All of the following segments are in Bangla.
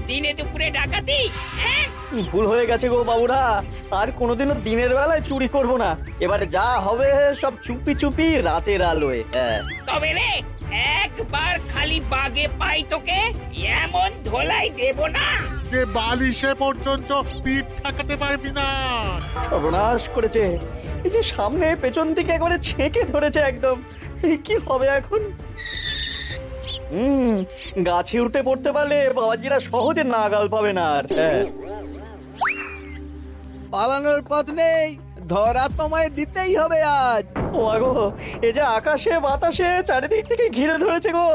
দিনে দুপুরে ডাকাতি? হ্যাঁ? ভুল হয়ে গেছে গো বাবুরা, আর কোনোদিনও দিনের বেলায় চুরি করব না। এবারে যা হবে সব চুপি চুপি রাতের আলোয়। হ্যাঁ তবে রে, একবার খালি বাগে পাই তোকে, এমন ধোলাই দেব না যে বালিশে পর্যন্ত পিঠ ঠাকাতে পারবি না। সর্বনাশ করেছে, এই যে সামনে পেছন থেকে একবারে ছেঁকে ধরেছে একদম। কি হবে এখন? গাছে উঠে পড়তে পারলে বাবাজিরা সহজে নাগাল পাবে না আর। হ্যাঁ পালানোর পথ নেই, ধরা তোমায় দিতেই হবে আজ। ও গো, এই যে আকাশে বাতাসে চারিদিক থেকে ঘিরে ধরেছে গো।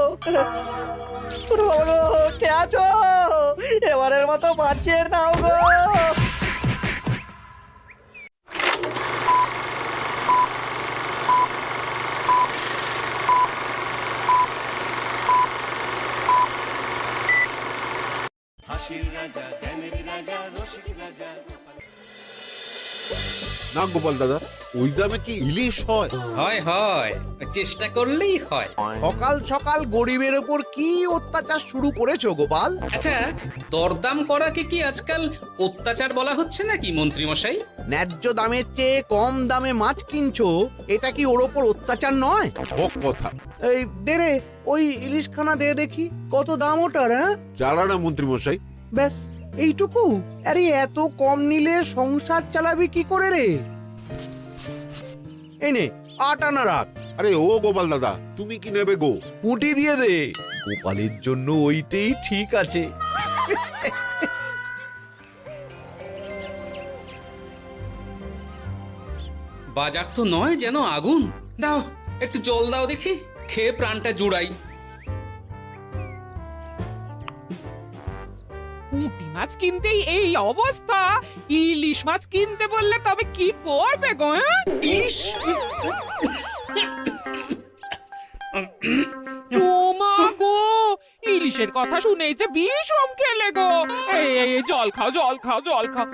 ওরে বাবা গো, কে আছো? এবারের মতো বাঁচিয়ে নাও গো। না গোপাল দাদা, ওই দামে কি ইলিশ হয়? হয় হয়, চেষ্টা করলেই হয়। সকাল সকাল গরিবের ওপর কি অত্যাচার শুরু করেছো গোপাল? আচ্ছা, দরদাম করাকে কি আজকাল অত্যাচার বলা হচ্ছে নাকি মন্ত্রী মশাই? ন্যায্য দামের চেয়ে কম দামে মাছ কিনছো, এটা কি ওর ওপর অত্যাচার নয়? হক কথা। এই দে রে, ওই ইলিশখানা দে দেখি, কত দাম ওটার? হ্যাঁ, চারা না মন্ত্রী মশাই। ব্যাস এইটুকু? আরে এত কম নিলে সংসার চালাবি কি করে রে? এই নে, 8 আনা রাখ। আরে ও গোপাল দাদা, তুমি কি নেবে গো? পুঁটি দিয়ে দে, গোপালের জন্য ওইটাই ঠিক আছে। বাজার তো নয় যেন আগুন। দাও একটু জল দাও দেখি, খেয়ে প্রাণটা জুড়াই। পুঁটি মাছ কিনতেই এই অবস্থা, ইলিশ মাছ কিনতে বললে তবে কি করবে গো? হ্যাঁ? ইলিশ? ও মা গো, ইলিশের কথা শুনেই যে বিষম খেলে গো। এই জল খাও, জল খাও, জল খাও।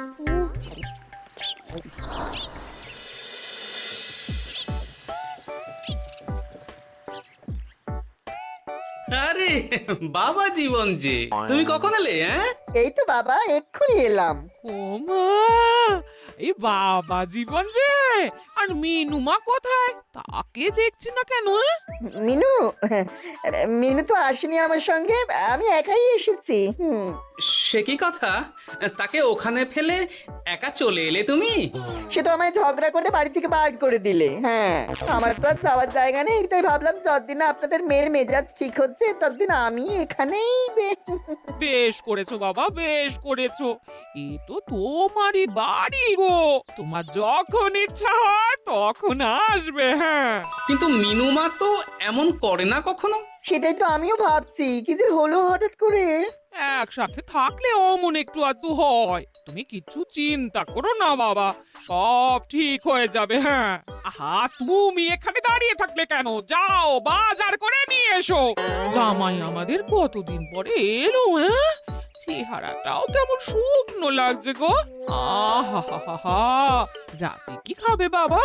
আরে বাবা জীবন যে, তুমি কখন এলে? হ্যাঁ, এই তো বাবা এক্ষুনি এলাম। ও মা, এই বাবা জীবন যে, আর মিনুমা কোথায়? তাকে দেখছি না কেন? মিনু মিনু তো আসেনি আমার সঙ্গে, আমি একাই এসেছি। সে কি কথা? তাকে ওখানে ফেলে একা চলে এলে তুমি? সে তো আমায় ঝগড়া করে বাড়ি থেকে বার করে দিলে। হ্যাঁ, আমার তো আর যাওয়ার জায়গা নেই, তাই ভাবলাম যতদিন আপনাদের মেয়ের মেজাজ ঠিক হচ্ছে ততদিন আমি এখানেই বেশ করেছো বাবা, বেশ করেছো। এ তো তোমারই বাড়ি গো, তোমার যখন ইচ্ছা হয় তখন আসবে। হ্যাঁ, কিন্তু মিনুমা তো এমন করে না কখনো। সেটাই তো আমিও ভাবছি, কি যে হলো হঠাৎ করে। একসাথে থাকলে অমন একটু আধটু হয়। তুমি কিছু চিন্তা করো না বাবা, সব ঠিক হয়ে যাবে। হ্যাঁ, আহা, তুমি এখানে দাঁড়িয়ে থাকলে কেন? যাও বাজার করে নিয়ে এসো। জামাই আমাদের কতদিন পরে এলো। হ্যাঁ, চেহারাটাও কেমন শুকনো লাগছে গো। আহা হা হা হা, রাতে কি খাবে বাবা?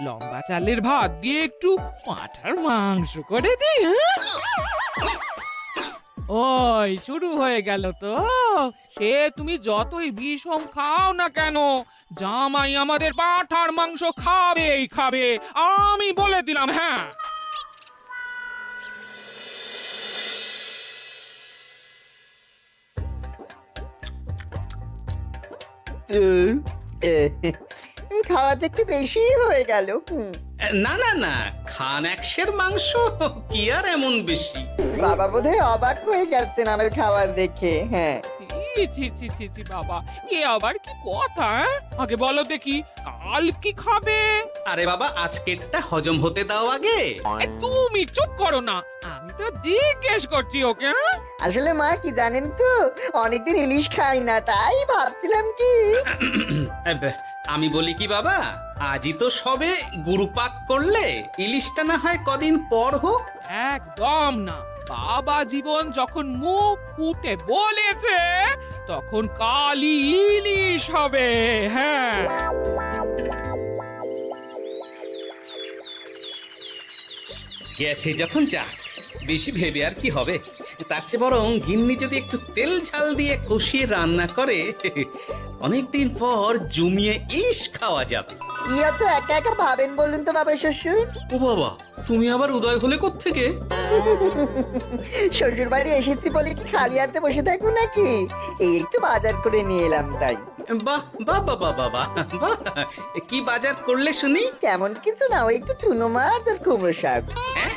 লম্বা চালের ভাত দিয়ে একটু পাঁঠার মাংস করে দিই। হ্যাঁ, ওই শুরু হয়ে গেল তো। সে তুমি যতই বিষম খাও না কেন, জামাই আমাদের পাঁঠার মাংস খাবেই খাবে, আমি বলে দিলাম। হ্যাঁ, খাওয়াতে একটু বেশি হয়ে গেল। না না না, খান একশের মাংস কি আর এমন বেশি? বাবা বোধহয় অবাক হয়ে গেছেন আমার খাবার দেখে। হ্যাঁ, ছি ছি ছি ছি ছি বাবা, এ আবার কি কথা? হ্যাঁ? আগে বলো দেখি, কাল কি খাবে? আরে বাবা, আজকেরটা হজম হতে দাও আগে। তুমি চুপ করো না, আমি তো জিজ্ঞেস করছি ওকে। হ্যাঁ, আসলে মা কি জানেন তো, অনেকদিন ইলিশ খাই না, তাই ভাবছিলাম কি। আমি বলি কি বাবা, আজই তো সবে গুরুপাক করলে, ইলিশটা না হয় কদিন পর হোক। একদম না, বাবা জীবন যখন মুখ ফুটে বলেছে তখন কালই ইলিশ হবে। হ্যাঁ, গেছে যখন যাক, বেশি ভেবে আর কি হবে। তার চেয়ে বরং গিন্নি যদি একটু তেল ঝাল দিয়ে কষিয়ে রান্না করে, অনেকদিন পর জমিয়ে ইলিশ খাওয়া যাবে। কি এত একা একা ভাবেন বলুন তো বাবা শ্বশুর? ও বাবা, তুমি আবার উদয় হলে কোত্থেকে? শ্বশুর বাড়ি এসেছি বলে কি খালি হাতে বসে থাকবো নাকি? এই একটু বাজার করে নিয়ে এলাম তাই। বাহ বাহ বাহ বাহ বাহ বাহ, বাহ! কি বাজার করলে শুনি? তেমন কিছু না, ওই একটু চুনো মাছ আর কুমড়ো শাক। হ্যাঁ?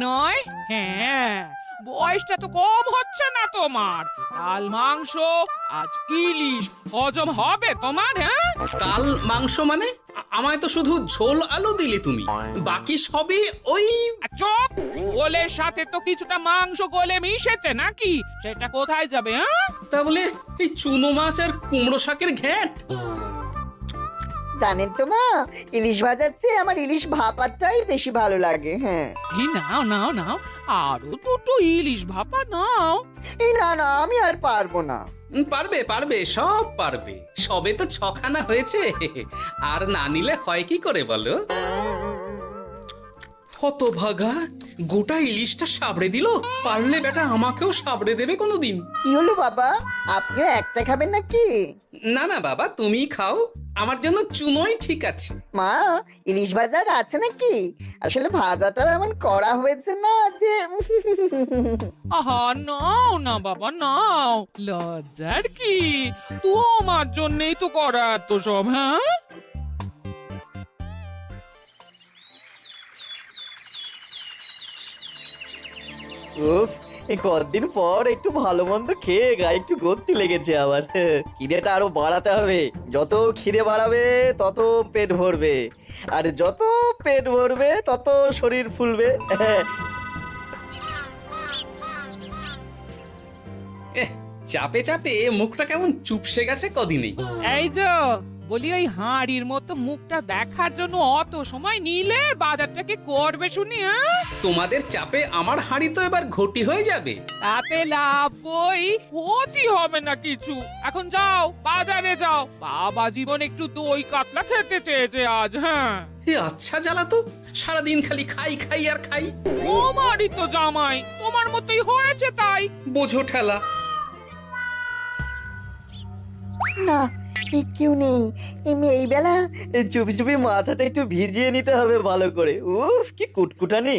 নয়, হ্যাঁ, বয়সটা তো কম হচ্ছে না তোমার। কাল মাংস, আজ ইলিশ, হজম হবে তোমার? হ্যাঁ, কাল মাংস মানে? আমায় তো শুধু ঝোল আলু দিলে তুমি, বাকি সবই ওই। চপ, ওলের সাথে তো কিছুটা মাংস গলে মিশেছে নাকি? সেটা কোথায় যাবে? হ্যাঁ, তা বলে এই চুনো মাছ আর কুমড়ো শাকের ঘ্যাঁট? জানেন তো মা, ইলিশ ভাজার চেয়ে আমার ইলিশ ভাপাটাই বেশি ভালো লাগে। হ্যাঁ, এই নাও নাও নাও, আরো দুটো ইলিশ ভাপা নাও। এই না না, আমি আর পারবো না। পারবে পারবে, সব পারবে। সবে তো 6খানা হয়েছে, আর না নিলে হয় কি করে বলো? হতভাগা, গোটা ইলিশটা সাবড়ে দিল। পারলে বেটা আমাকেও সাবড়ে দেবে কোনোদিন। কি হলো বাবা, আপনিও একটা খাবেন নাকি? না না বাবা, তুমিই খাও, আমার জন্য চুনোই ঠিক আছে। মা, ইলিশ ভাজা আছে নাকি? আসলে ভাজাটা এমন করা হয়েছে না যে আহা, নাও না বাবা, নাও। লজ্জার কি, তোমার জন্যই তো করা এত সব। হ্যাঁ, উফ, এই কতদিন পর একটু ভালো মন্দ খেয়ে গায়ে একটু গতি লেগেছে আবার। খিদেটা আরো বাড়াতে হবে। যত খিদে বাড়াবে তত পেট ভরবে, আর যত পেট ভরবে তত শরীর ফুলবে। চাপে চাপে মুখটা কেমন চুপসে গেছে কদিনেই। এই যে বলি, ওই হাঁড়ির মতো মুখটা দেখার জন্য অত সময় নিলে বাজারটা কি করবে শুনি? হ্যাঁ, তোমাদের চাপে আমার হাঁড়ি তো এবার ঘটি হয়ে যাবে। তাতে লাভ বই, ক্ষতি হবে না কিছু। এখন যাও, বাজারে যাও। বাবা জীবন একটু দই কাতলা খেতে চেয়েছে আজ। হ্যাঁ, এ আচ্ছা জ্বালা তো, সারাদিন খালি খাই খাই আর খাই। তোমারই তো জামাই, তোমার মতোই হয়েছে তাই। বোঝো ঠেলা। না, কেউ নেই। এই বেলা চুপি চুপি মাথাটা একটু ভিজিয়ে নিতে হবে ভালো করে। উফ, কি কুটকুটানি।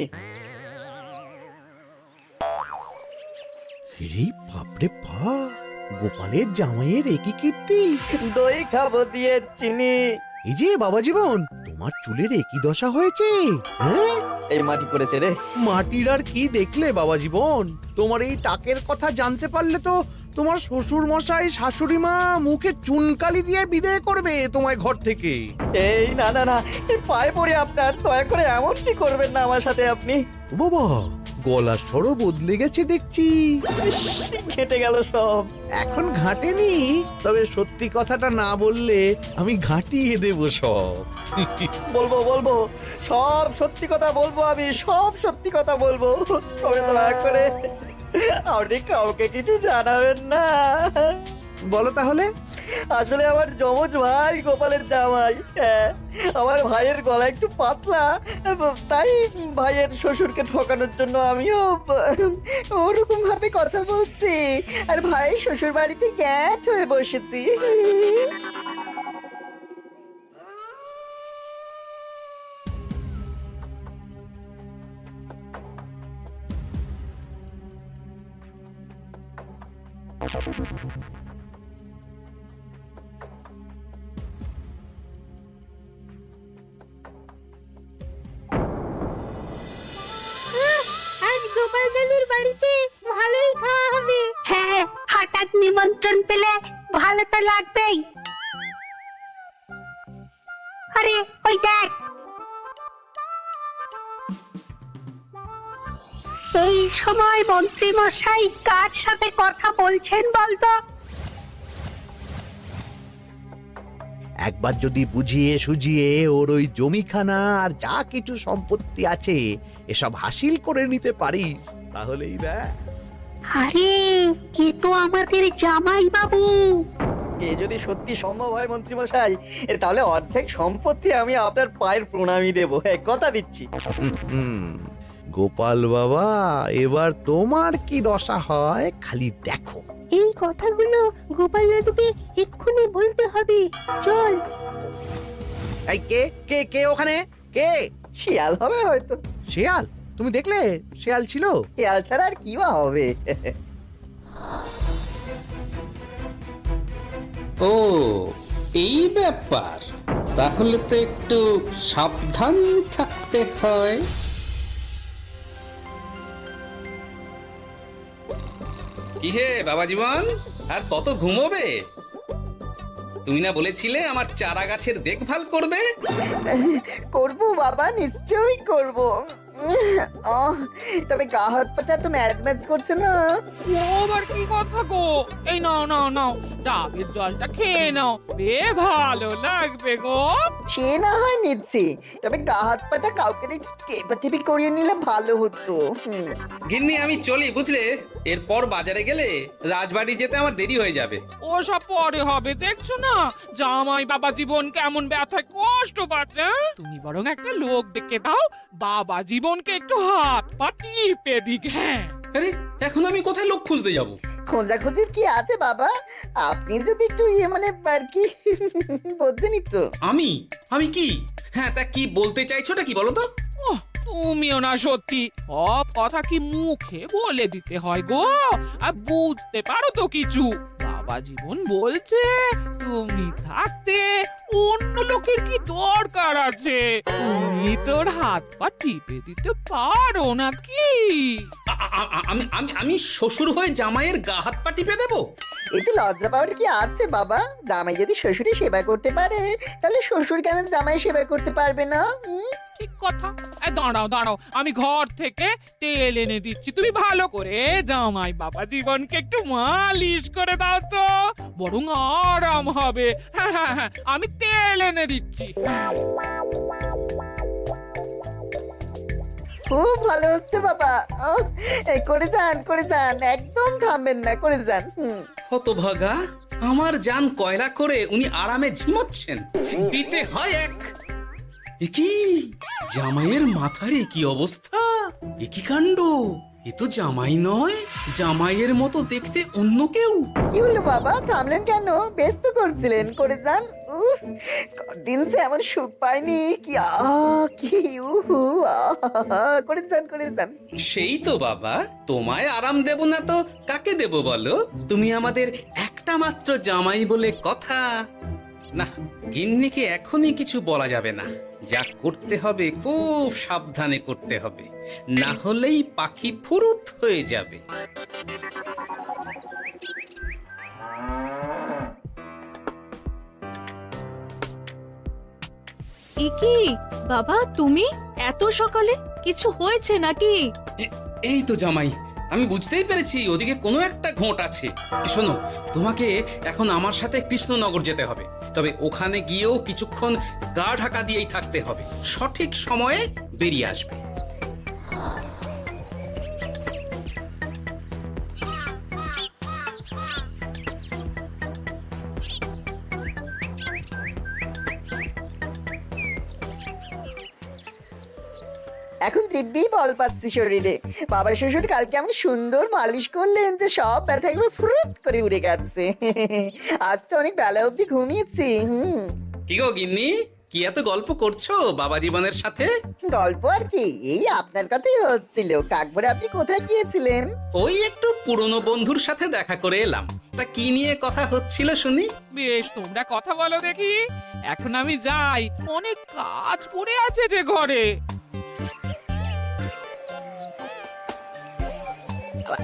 এই বাপরে বাপ, গোপালের জামাইয়ের একই কীর্তি। দই খাবো দিয়ে চিনি। এই যে বাবা জীবন, তোমার চুলের একই দশা হয়েছে। হ্যাঁ, এই মাটি করেছে রে। মাটির আর কি দেখলে বাবা জীবন? তোমার এই টাকের কথা জানতে পারলে তো তোমার শ্বশুর মশাই শাশুড়ি মা মুখে চুনকালি দিয়ে বিদায় করবে তোমায় ঘর থেকে। এই না না না, এই পায়ে পড়ে আপনার, দয়া করে এমন কি করবেন না আমার সাথে আপনি। ও বাবা, গলার স্বরও বদলে গেছে দেখছি। ইস, ঘেঁটে গেল সব। এখন ঘাটেনি, তবে সত্যি কথাটা না বললে আমি ঘাটিয়ে দেব সব। বলবো বলবো, সব সত্যি কথা বলবো, আমি সব সত্যি কথা বলবো। তবে দয়া করে আপনি কাউকে কিছু জানাবেন না। বলো তাহলে। আসলে আমার যমজ ভাই গোপালের জামাই, হ্যাঁ, আমার ভাইয়ের গলা একটু পাতলা, তাই ভাইয়ের শ্বশুরকে ঠকানোর জন্য আমিও ওরকম ভাবে কথা বলছি, আর ভাই শ্বশুর বাড়িতে গ্যাট হয়ে বসেছি। আজ গোপাল দাদুর বাড়িতে ভালোই খাওয়া হবে। হ্যাঁ, হঠাৎ নিমন্ত্রণ পেলে ভালো তো লাগবেই। আরে ওই দেখ, এই সময় মন্ত্রী মশাই কার সাথে কথা বলছেন বলতো? একবার যদি বুঝিয়ে সুঝিয়ে ওর ওই জমিখানা আর যা কিছু সম্পত্তি আছে এসব হাসিল করে নিতে পারিস, তাহলেই ব্যাস। আরে এ তো আমাদের জামাই বাবু। এ যদি সত্যি সম্ভব হয় মন্ত্রী মশাই, তাহলে অর্ধেক সম্পত্তি আমি আপনার পায়ের প্রণামী দেবো, কথা দিচ্ছি। হুম, গোপাল বাবা, এবার তোমার কি দশা হয় খালি দেখো। এই কথাগুলো গোপাল দাদুকে এক্ষুনি বলতে হবে। চল। এই কে কে কে ওখানে? কে? শিয়াল হবে হয়তো। শেয়াল? তুমি দেখলে শেয়াল ছিল? শিয়াল ছাড়া আর কি বা হবে? ও এই ব্যাপার, তাহলে তো একটু সাবধান থাকতে হয়। কি হে বাবা জীবন, আর কত ঘুমোবে? তুমি না বলেছিলে আমার চারা গাছের দেখভাল করবে? করবো বাবা, নিশ্চয়ই করবো। তবে গা হাত পাটা তো ম্যাচ ম্যাচ করছে না। ও আবার কি কথা গো? এই নাও নাও নাও, ডাবের জলটা খেয়ে নাও, বে ভালো লাগবে গো। সে না হয় নিচ্ছি, তবে গা হাত পাটা কাউকে একটু টেপাটেপি করিয়ে নিলে ভালো হতো। গিন্নি আমি চলি বুঝলে, এরপর বাজারে গেলে রাজবাড়ি যেতে আমার দেরি হয়ে যাবে। ও সব পরে হবে, দেখছো না জামাই বাবা জীবন কেমন ব্যথায় কষ্ট পাচ্ছে। তুমি বরং একটা লোক ডেকে দাও, বাবা জীবনকে একটু হাত পা টিপে দিক। হ্যাঁ, আরে এখন আমি কোথায় লোক খুঁজতে যাব? খোঁজাখুঁজির কি আছে বাবা, আপনি যদি একটু মানে আর কি বলতেনই তো। আমি আমি কি? হ্যাঁ তা কি বলতে চাইছোটা কি বলো তো? ওহ, তুমিও না সত্যি সব কথা কি মুখে বলে দিতে হয় গো? আর বুঝতে পারো তো কিছু? বাবা জীবন বলছে তুমি থাকতে অন্য লোকের কি দরকার আছে? তুমি তোর হাত পা টিপে দিতে পারো নাকি? আমি আমি আমি শ্বশুর হয়ে জামাইয়ের গা হাত পা টিপে দেবো? এতে লজ্জা পাওয়ার কি আছে বাবা? জামাই যদি শ্বশুরের সেবা করতে পারে, তাহলে শ্বশুর কেন জামাই সেবা করতে পারবে না? ঠিক কথা। দাঁড়াও দাঁড়াও, আমি ঘর থেকে তেল এনে দিচ্ছি, তুমি ভালো করে জামাই বাবা জীবনকে একটু মালিশ করে দাও তো, বরং আরাম হবে। হ্যাঁ হ্যাঁ হ্যাঁ, আমি তেল এনে দিচ্ছি। খুব ভালো হচ্ছে বাবা। এই করে যান, একদম থামবেন না, করে যান। হতভাগা, আমার জান কয়লা করে উনি আরামে ঝিমোচ্ছেন, দিতে হয় এক। এ কি জামাইয়ের মাথার কি অবস্থা? এ কি কাণ্ড! এ তো জামাই নয়, জামাইয়ের মতো দেখতে অন্য কেউ। কি হলো বাবা, থামলেন কেন? ব্যস্ত করছিলেন, করে যান। দিন সে এমন সুখ পাইনি। কি কি করে যান। সেই তো বাবা, তোমায় আরাম দেব না তো কাকে দেব বলো? তুমি আমাদের একটা মাত্র জামাই বলে কথা। না, গিন্নিকে এখনই কিছু বলা যাবে না। যা করতে হবে খুব সাবধানে করতে হবে, না হলেই পাখি ফুরুত হয়ে যাবে। কি বাবা, তুমি এত সকালে? কিছু হয়েছে নাকি? এই তো জামাই, আমি বুঝতেই পেরেছি ওদিকে কোনো একটা ঘোট আছে। শোনো, তোমাকে এখন আমার সাথে কৃষ্ণনগর যেতে হবে, তবে ওখানে গিয়েও কিছুক্ষণ গা ঢাকা দিয়েই থাকতে হবে, সঠিক সময়ে বেরিয়ে আসবে। এখন দিব্যি বল পাচ্ছি শরীরে। বাবা শ্বশুর কালকে এমন সুন্দর মালিশ করলেন যে সব ব্যথা একবার ফুরুত করে উড়ে গেছে। আজ তো অনেক বেলা অবধি ঘুমিয়েছি। কি গো গিন্নি, কি এত গল্প করছো বাবা জীবনের সাথে? গল্প আর কি, এই আপনার কথাই হচ্ছিল। কাকভরে আপনি কোথায় গিয়েছিলেন? ওই একটু পুরনো বন্ধুর সাথে দেখা করে এলাম। তা কি নিয়ে কথা হচ্ছিল শুনি? বেশ, তোমরা কথা বলো দেখি। এখন আমি যাই, অনেক কাজ পড়ে আছে যে ঘরে।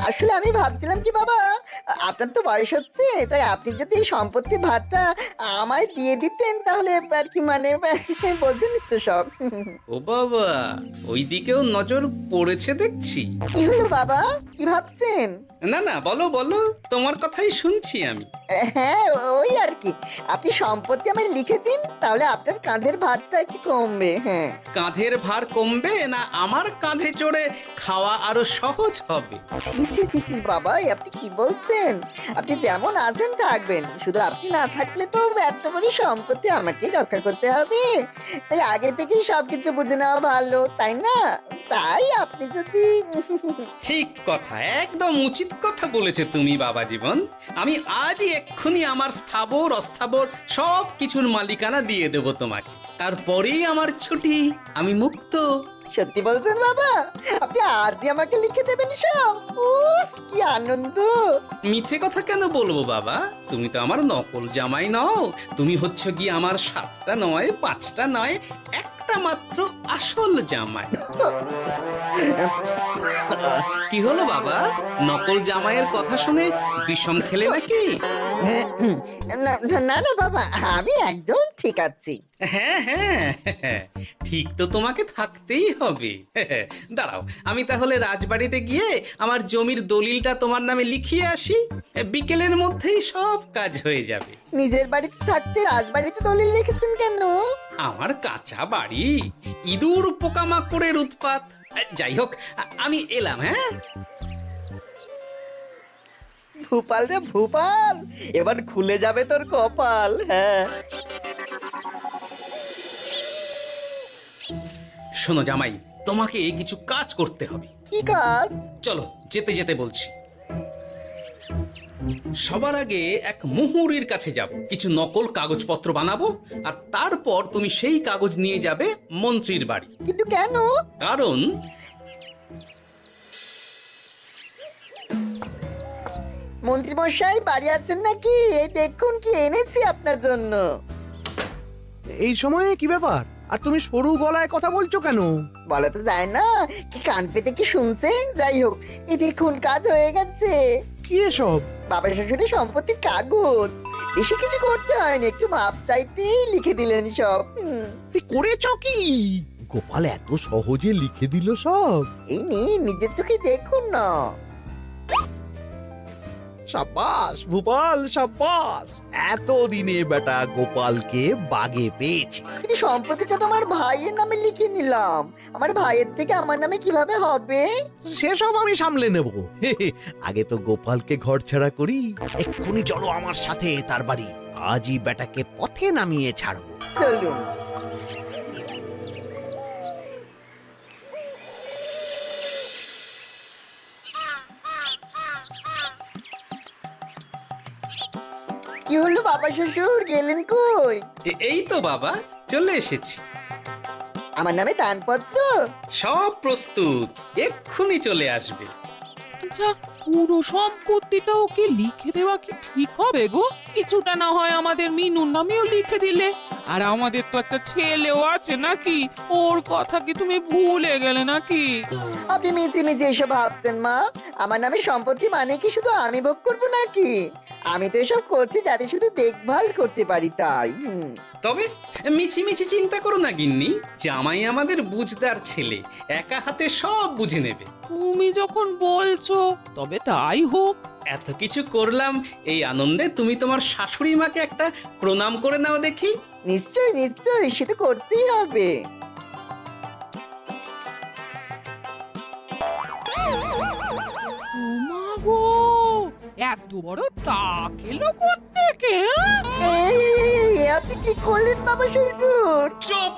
আসলে আমি ভাবছিলাম কি বাবা, আপনার তো বয়স হচ্ছে, তাই আপনি যদি এই সম্পত্তির ভাগটা আমায় দিয়ে দিতেন তাহলে আর কি, মানে বলতেন তো সব। ও বাবা, ওই দিকেও নজর পড়েছে দেখছি। কি হলো বাবা, কি ভাবছেন? না না, বলো বলো, তোমার কথাই শুনছি আমি। হ্যাঁ, ওই আর কি, আপনি সম্পত্তি আমায় লিখে দিন, তাহলে আপনার কাঁধের ভারটা একটু কমবে। হ্যাঁ, কাঁধের ভার কমবে না আমার কাঁধে চড়ে খাওয়া আরো সহজ হবে? বাবা আপনি কি বলছেন? বুঝেছেন? আপনি যেমন আছেন থাকবেন, শুধু আপনি না থাকলে তো এত বড় সম্পত্তি আমাকেই রক্ষা করতে হবে। তাই আগে থেকেই সবকিছু বুঝে নেওয়া ভালো, তাই না? তাই আপনি যদি ঠিক কথা, একদম উচিত কথা বলেছো তুমি বাবা জীবন। আমি আজই এক্ষুনি আমার স্থাবর অস্থাবর সব কিছুর মালিকানা দিয়ে দেব তোমাকে, তারপরেই আমার ছুটি, আমি মুক্ত। সত্যি বলছেন বাবা? আপনি আজই আমাকে লিখে দেবেন সব? উফ, কি আনন্দ! মিছে কথা কেন বলবো বাবা? তুমি তো আমার নকল জামাই নও, তুমি হচ্ছ কি আমার 7টা নয় 5টা নয় একটা মাত্র আসল জামাই। কি হলো বাবা, নকল জামাইয়ের কথা শুনে বিষম খেলে নাকি? না না না বাবা, আমি একদম ঠিক আছি। হ্যাঁ হ্যাঁ, ঠিক তো তোমাকে থাকতেই হবে। দাঁড়াও, আমি তাহলে রাজবাড়িতে গিয়ে আমার জমির দলিলটা তোমার নামে লিখিয়ে আসি, বিকেলের মধ্যেই সব কাজ হয়ে যাবে। নিজের বাড়িতে থাকতে রাজবাড়িতে দলিল রেখেছেন কেন? আমার কাঁচা বাড়ি, ইঁদুর পোকামাকড়ের উৎপাত। যাই হোক, আমি এলাম। হ্যাঁ, ভূপাল রে ভূপাল, এবার খুলে যাবে তোর কপাল। হ্যাঁ, শোনো জামাই, তোমাকে কিছু কাজ করতে হবে। কি কাজ? চলো, যেতে যেতে বলছি। সবার আগে এক মুহুরির কাছে যাব, কিছু নকল কাগজপত্র বানাবো, আর তারপর তুমি সেই কাগজ নিয়ে যাবে মন্ত্রীর বাড়ি। কিন্তু কেন? কারণ মন্ত্রী মশাই বাড়ি আছেন নাকি? এই দেখুন কি এনেছি আপনার জন্য। এই সময়ে কি ব্যাপার? আর তুমি সরু গলায় কথা বলছো কেন? বলা তো যায় না, কি কান পেতে কি শুনছেন? যাই হোক, এই দেখুন কাজ হয়ে গেছে। কি এসব? বাবা শ্বশুরের সম্পত্তির কাগজ। বেশি কিছু করতে হয়নি, একটু মাপ চাইতেই লিখে দিলেন সব। তুই করেছ কি? গোপাল এত সহজে লিখে দিল সব? এই নিন, নিজের চোখে দেখুন না। সাব্বাস ভূপাল, সাব্বাস! এতদিনে বেটা গোপালকে বাগে পেয়েছি। কিন্তু সম্পত্তিটা তো আমার ভাইয়ের নামে লিখে নিলাম, আমার ভাইয়ের থেকে আমার নামে কিভাবে হবে? সেসব আমি সামলে নেব। আগে তো গোপালকে ঘর ছাড়া করি। এক্ষুনি চলো আমার সাথে তার বাড়ি, আজই বেটাকে পথে নামিয়ে ছাড়বো। চলুন। কি হলো বাবা শ্বশুর, গেলেন কই? এই তো বাবা, চলে এসেছি। আমার নামে দানপত্র? সব প্রস্তুত, এক্ষুনি চলে আসবে। আচ্ছা, পুরো সম্পত্তিটা ওকে লিখে দেওয়া কি ঠিক হবে গো? কিছুটা না হয় আমাদের মিনুর নামেও লিখে দিলে। আর আমাদের তো একটা ছেলেও আছে নাকি? ওর কথা কি তুমি ভুলে গেলে নাকি? আপনি মিছি মিছি এসব ভাবছেন মা? আমার নামে সম্পত্তি মানে কি শুধু আমি ভোগ করবো নাকি? আমি তো এসব করছি যাতে শুধু দেখভাল করতে পারি, তাই। তবে মিছি মিছি চিন্তা করো না গিন্নি, জামাই আমাদের বুঝদার ছেলে, একা হাতে সব বুঝে নেবে। তুমি যখন বলছো তবে তাই হোক। এত কিছু করলাম, এই আনন্দে তুমি তোমার শাশুড়ি মাকে একটা প্রণাম করে নাও দেখি। নিশ্চয় নিশ্চয়, সে তো করতেই হবে। ওমা গো, এত বড় টাক এলো কোত্থেকে? এই, আপনি কি করলেন বাবা শ্বশুর? চুপ!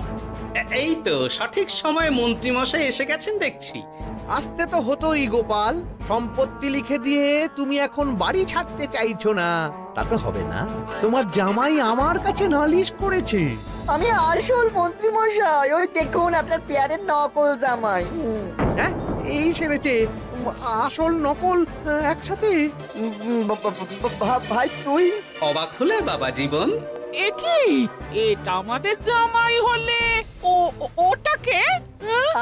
এই তো সঠিক সময়ে মন্ত্রী মশাই এসে গেছেন দেখছি। আসতে তো হতোই গোপাল, সম্পত্তি লিখে দিয়ে তুমি এখন বাড়ি ছাড়তে চাইছো না, তাতে হবে না। তোমার জামাই আমার কাছে নালিশ করেছে। আমি আসল মন্ত্রী মশাই, ওই দেখুন আপনার পেয়ারের নকল জামাই। হ্যাঁ, এই সেরেছে আসল নকল একসাথে। ভাই তুই? অবাক হলে বাবা জীবন? এ কি, এটা আমাদের জামাই হলে ওটাকে?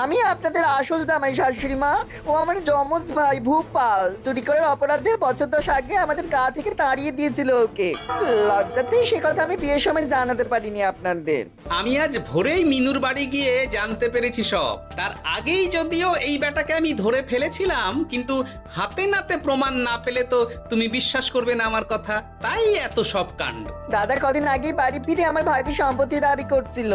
আমি আপনাদের আসল জামাই শাশুড়ি মা। ও আমার যমজ ভাই ভূপাল চুরি করার অপরাধে বছর 10 আগে আমাদের গা থেকে তাড়িয়ে দিয়েছিল ওকে। লজ্জাতে সে কথা আমি বিয়ের সময় জানাতে পারিনি আপনাদের। আমি আজ ভোরেই মিনুর বাড়ি গিয়ে জানতে পেরেছি সব। তার আগেই যদিও এই বেটাকে আমি ধরে ফেলেছিলাম, কিন্তু হাতে নাতে প্রমাণ না পেলে তো তুমি বিশ্বাস করবে না আমার কথা, তাই এত সব কাণ্ড। দাদা কদিন আগেই বাড়ি ফিরে আমার ভাইকে সম্পত্তি দাবি করছিল।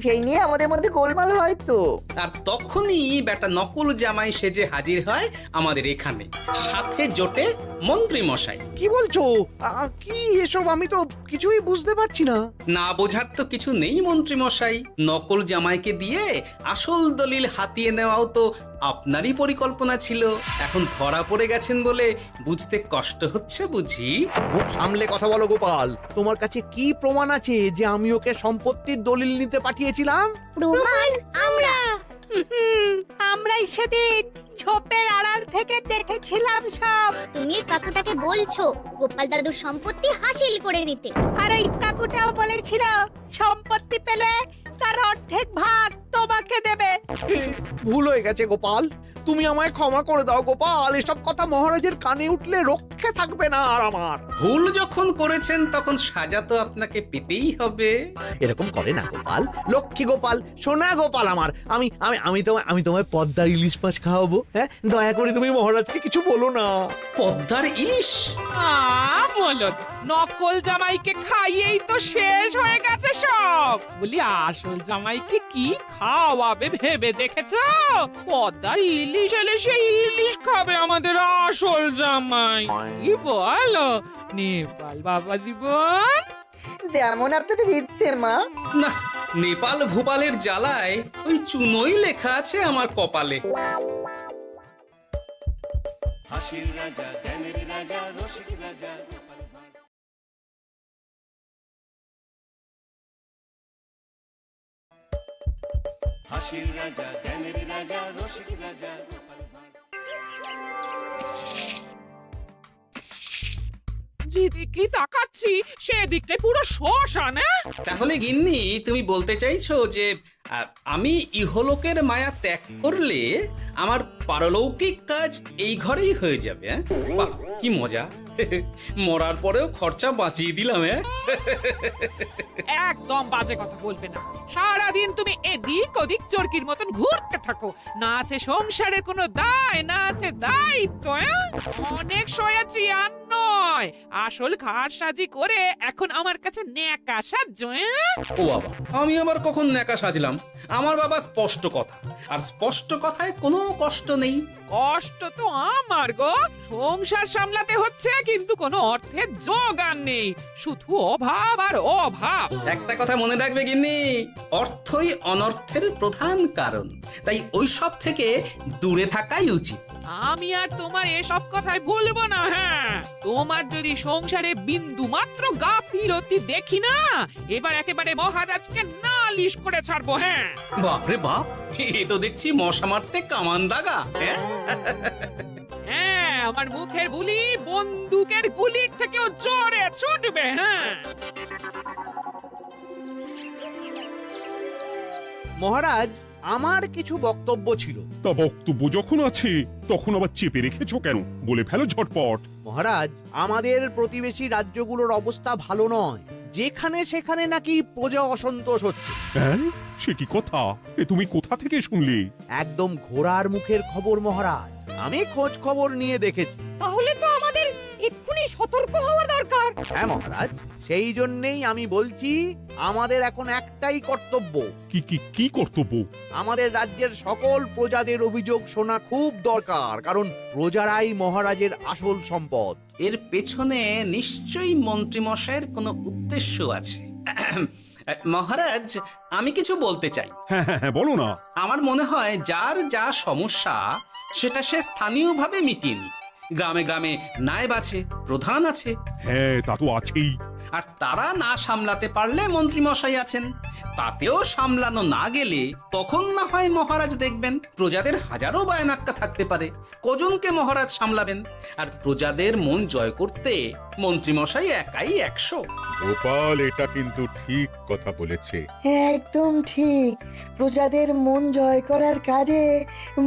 সেই নিয়ে আমাদের মধ্যে গোলমাল হয় তো। আর তখনই বেটা নকল জামাই সেজে হাজির হয় আমাদের এখানে, সাথে জোটে মন্ত্রী মশাই। কি বলছো? কি এসব? আমি তো কিছুই বুঝতে পারছি না। না বোঝার তো কিছু নেই মন্ত্রী মশাই, নকল জামাইকে দিয়ে আসল দলিল হাতিয়ে নেওয়াও তো আপনারই পরিকল্পনা ছিল। এখন ধরা পড়ে গেছেন বলে বুঝতে কষ্ট হচ্ছে বুঝি? মুখ সামলে কথা বলো গোপাল। তোমার কাছে কি প্রমাণ আছে যে আমি ওকে সম্পত্তির দলিল নিতে পাঠিয়েছিলাম? প্রমাণ আমরাই সেদিন ঝোপের আড়াল থেকে দেখেছিলাম সব। তুমি কাকুটাকে বলছো গোপাল দাদুর সম্পত্তি হাসিল করে নিতে, আর ওই কাকুটাও বলেছিল সম্পত্তি পেলে তার অর্ধেক ভাগ তোমাকে দেবে। ভুল হয়ে গেছে গোপাল, তুমি আমায় ক্ষমা করে দাও গোপাল। এসব কথা মহারাজের কানে উঠলে রক্ষে থাকবে না আর আমার। ভুল যখন করেছেন তখন সাজা তো আপনাকে পেতেই হবে। এরকম করে না গোপাল, লক্ষ্মী গোপাল, সোনা গোপাল আমার। আমি আমি আমি তোমায় পদ্মার ইলিশ মাছ খাওয়াবো। হ্যাঁ, দয়া করে তুমি মহারাজকে কিছু বলো না। পদ্মার ইলিশ? বলো, নকল জামাইকে খাইয়েই তো শেষ হয়ে গেছে সব। বলি আসল জামাইকে কি খাওয়াবে ভেবে দেখেছো? পদ্মার ইলিশ এলে সেই ইলিশ খাবে আমাদের আসল জামাই। কি বলো নেপাল বাবা জীবন? যেমন আপনাদের ইচ্ছে মা। না, নেপাল ভূপালের জ্বালায় ওই চুনোই লেখা আছে আমার কপালে। হাসির রাজা, জ্ঞানের রাজা, রসিক রাজা। হাসির রাজা, জ্ঞানের রাজা, রসিক রাজা। যেদিকে তাকাচ্ছি সেদিকটাই পুরো শ্মশান। তাহলে গিন্নি তুমি বলতে চাইছো যে আমি ইহলোকের মায়া ত্যাগ করলে আমার পারলৌকিক কাজ এই ঘরেই হয়ে যাবে? বাহ, কি মজা! মরার পরেও খরচা বাঁচিয়ে দিলাম। একদম বাজে কথা বলবে না। সারাদিন তুমি এদিক ওদিক চরকির মতন ঘুরতে থাকো। না আছে সংসারের কোনো দায়, না আছে দায়িত্ব। অনেক সয়াছি আর নয়, আসল ঘাট সাজি করে এখন আমার কাছে ন্যাকা সাজ। ও বাবা, আমি আবার কখন ন্যাকা সাজলাম? আমার বাবা স্পষ্ট কথা, আর স্পষ্ট কথায় কোনো কষ্ট নেই। কষ্ট তো আমার গো, সংসার সামলাতে হচ্ছে কিন্তু কোনো অর্থের জোগান নেই, শুধু অভাব আর অভাব। একটা কথা মনে রাখবে গিন্নি, অর্থই অনর্থের প্রধান কারণ, তাই ওইসব থেকে দূরে থাকাই উচিত। আমি আর তোমার এসব কথাই বলবো না। হ্যাঁ, তোমার যদি সংসারে বিন্দু মাত্র গাফিলতি দেখি না, এবার একেবারে মহারাজকে নালিশ করে ছাড়বো। হ্যাঁ, বাপরে বাপ, এ তো দেখছি মশা মারতে কামান দাগা। হ্যাঁ, আমার মুখের বুলি বন্দুকের গুলির থেকেও জোরে ছুটবে। হ্যাঁ, মহারাজ, আমার কিছু বক্তব্য ছিল। তা বক্তব্য যখন আছে তখন আবার চেপে রেখেছো কেন? বলে ফেলো ঝটপট। মহারাজ, আমাদের প্রতিবেশী রাজ্যগুলোর অবস্থা ভালো নয়। যেখানে সেখানে নাকি প্রজা অসন্তোষ হচ্ছে। হ্যাঁ, সে কি কথা? এ তুমি কোথা থেকে শুনলে? একদম ঘোড়ার মুখের খবর মহারাজ। আমি খোঁজ খবর নিয়ে দেখেছি। তাহলে তো আমাদের এক্ষুনি সতর্ক হওয়া দরকার। হ্যাঁ মহারাজ, সেই জন্যেই আমি বলছি আমাদের এখন একটাই কর্তব্য। কি কি কি কর্তব্য? আমাদের রাজ্যের সকল প্রজাদের অভিযোগ শোনা খুব দরকার, কারণ প্রজারাই মহারাজের আসল সম্পদ। এর পেছনে নিশ্চয়ই মন্ত্রী মশাইয়ের কোনো উদ্দেশ্য আছে। মহারাজ, আমি কিছু বলতে চাই। হ্যাঁ হ্যাঁ হ্যাঁ, বলো না। আমার মনে হয় যার যা সমস্যা সেটা সে স্থানীয়ভাবে মিটিয়ে নিক। গ্রামে গ্রামে নায়েব আছে, প্রধান আছে। হ্যাঁ, তা তো আছেই। আর তারা না সামলাতে পারলে মন্ত্রী মশাই আছেন। তাতেও সামলানো না গেলে তখন না হয় মহারাজ দেখবেন। প্রজাদের হাজারো বায়নাক্কা থাকতে পারে, কজনকে মহারাজ সামলাবেন? আর প্রজাদের মন জয় করতে মন্ত্রী মশাই একাই 100। গোপাল এটা কিন্তু ঠিক কথা বলেছে। একদম ঠিক। প্রজাদের মন জয় করার কাজে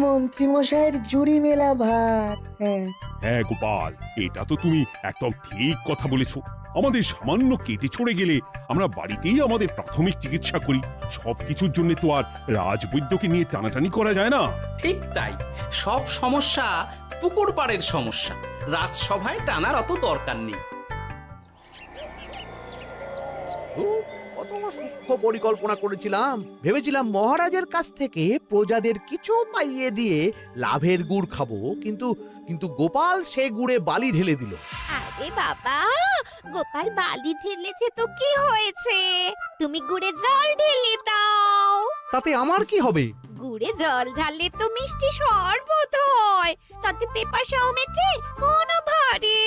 মন্ত্রী মশাইয়ের জুড়ি মেলা ভার। হ্যাঁ হ্যাঁ গোপাল, এটা তো তুমি একদম ঠিক কথা বলেছো। আমাদের সামান্য কেটে ছড়ে গেলে আমরা বাড়িতেই আমাদের প্রাথমিক চিকিৎসা করি। সবকিছুর জন্য তো আর রাজবৈদ্যকে নিয়ে টানাটানি করা যায় না। ঠিক তাই, সব সমস্যা পুকুর পাড়ের সমস্যা, রাজসভায় টানার অত দরকার নেই। কত কত সূক্ষ্ম পরিকল্পনা করেছিলাম। ভেবেছিলাম মহারাজের কাছ থেকে প্রজাদের কিছু পাইয়ে দিয়ে লাভের গুড় খাবো, কিন্তু কিন্তু গোপাল সে গুড়ে বালি ঢেলে দিল। আরে বাবা, গোপাল বালি ঢেলেছে তো কি হয়েছে? তুমি গুড়ে জল ঢেলে দাও। তাতে আমার কি হবে? গুড়ে জল ঢাললে তো মিষ্টি শরবত হয়, তাতে পেপাসাও মেটে, মনও ভরে।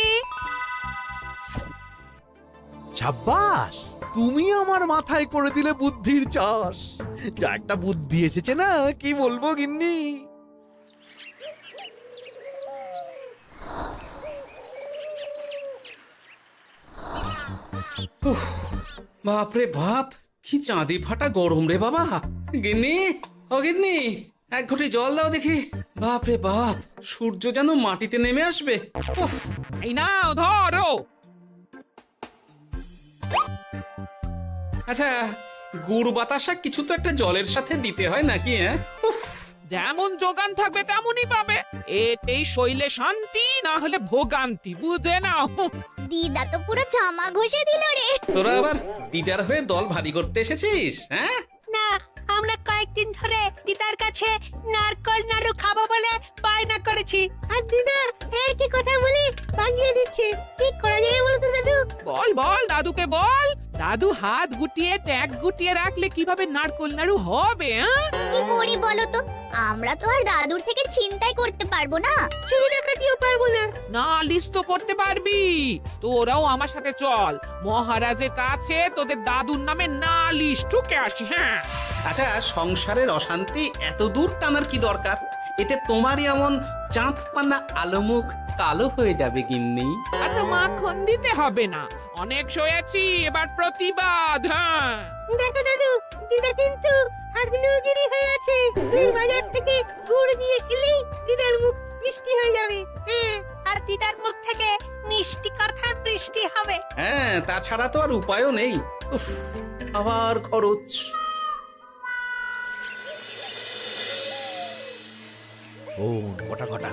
সাব্বাস, তুমি আমার মাথায় করে দিলে বুদ্ধির চাষ। যা একটা বুদ্ধি এসেছে না, কি বলবো গিন্নি। বাপরে বাপ, কি চাঁদি ফাটা গরম রে বাবা। গিন্নি, ও গিন্নি, এক ঘটি জল দাও দেখি। বাপরে বাপ, সূর্য যেন মাটিতে নেমে আসবে। উফ, এই নাও ধরো। আচ্ছা, গুড় বাতাসা কিছু তো একটা জলের সাথে দিতে হয় নাকি? হ্যাঁ, উফ, যেমন যোগান থাকবে তেমনই পাবে। এতেই শৈলে শান্তি, না হলে ভোগান্তি, বুঝে নাও। দিদা তো পুরো জামা ঘষে দিল রে। তোরা আবার দিদার হয়ে দল ভারী করতে এসেছিস? হ্যাঁ, না, আমরা কয়েকদিন ধরে দিদার কাছে নারকল নাড়ু খাবো বলে বায়না করেছি। আর দিদা একই কথা বলে ভাঙিয়ে দিচ্ছে। কি করা যায় বলো তো দাদু? বল বল দাদুকে বল। দাদু হাত গুটিয়ে ট্যাগ গুটিয়ে রাখলে কিভাবে নারকোল নাড়ু হবে? কি করি বলো তো? আমরা তো আর দাদুর থেকে চিন্তাই করতে পারবো না, চুরি ডাকাতিও পারবো না। নালিশ তো করতে পারবি। তোরাও আমার সাথে চল, মহারাজের কাছে তোদের দাদুর নামে নালিশ ঠুকে আসি। হ্যাঁ, আচ্ছা, সংসারের অশান্তি এত দূর টানার কি দরকার? এতে তোমারই এমন চাঁদ পানা আলো মুখ কালো হয়ে যাবে গিন্নি। এত মাখন দিতে হবে না, অনেক সয়েছি, এবার প্রতিবাদ। হ্যাঁ, দেখো দাদু, দিদা কিন্তু আগ্নেয়গিরি হয়ে আছে। তুই বাজার থেকে গুড় নিয়ে এলেই দিদার মুখ মিষ্টি হয়ে যাবে। হ্যাঁ, আর দিদার মুখ থেকে মিষ্টি কথার বৃষ্টি হবে। হ্যাঁ, তাছাড়া তো আর উপায়ও নেই। উফ, আবার খরচ। শোন কটা কটা,